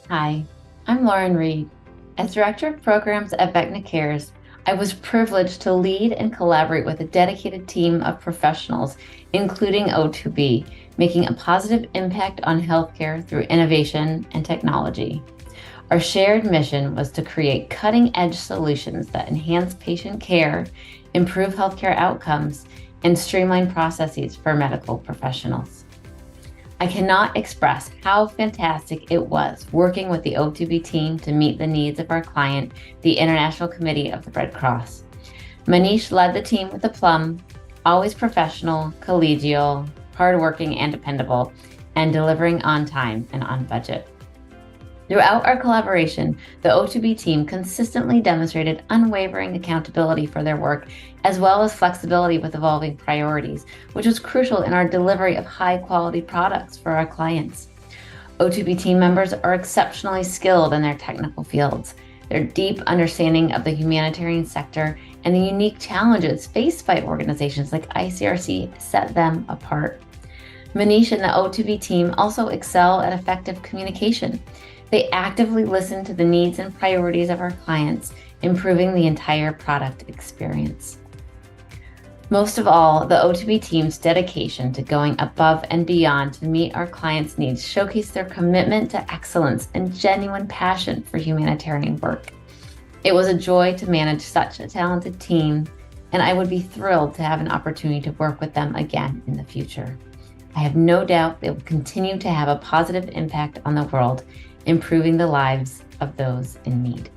Hi, I'm Lauren Reed. As Director of Programs at Vecna Cares, I was privileged to lead and collaborate with a dedicated team of professionals, including O2B, making a positive impact on healthcare through innovation and technology. Our shared mission was to create cutting-edge solutions that enhance patient care, improve healthcare outcomes, and streamline processes for medical professionals. I cannot express how fantastic it was working with the O2B team to meet the needs of our client, the International Committee of the Red Cross. Manish led the team with aplomb, always professional, collegial, hardworking, and dependable, and delivering on time and on budget. Throughout our collaboration, the O2B team consistently demonstrated unwavering accountability for their work, as well as flexibility with evolving priorities, which was crucial in our delivery of high-quality products for our clients. O2B team members are exceptionally skilled in their technical fields. Their deep understanding of the humanitarian sector and the unique challenges faced by organizations like ICRC set them apart. Manish and the O2B team also excel at effective communication. They actively listen to the needs and priorities of our clients, improving the entire product experience. Most of all, the O2B team's dedication to going above and beyond to meet our clients' needs showcase their commitment to excellence and genuine passion for humanitarian work. It was a joy to manage such a talented team, and I would be thrilled to have an opportunity to work with them again in the future. I have no doubt they will continue to have a positive impact on the world, improving the lives of those in need.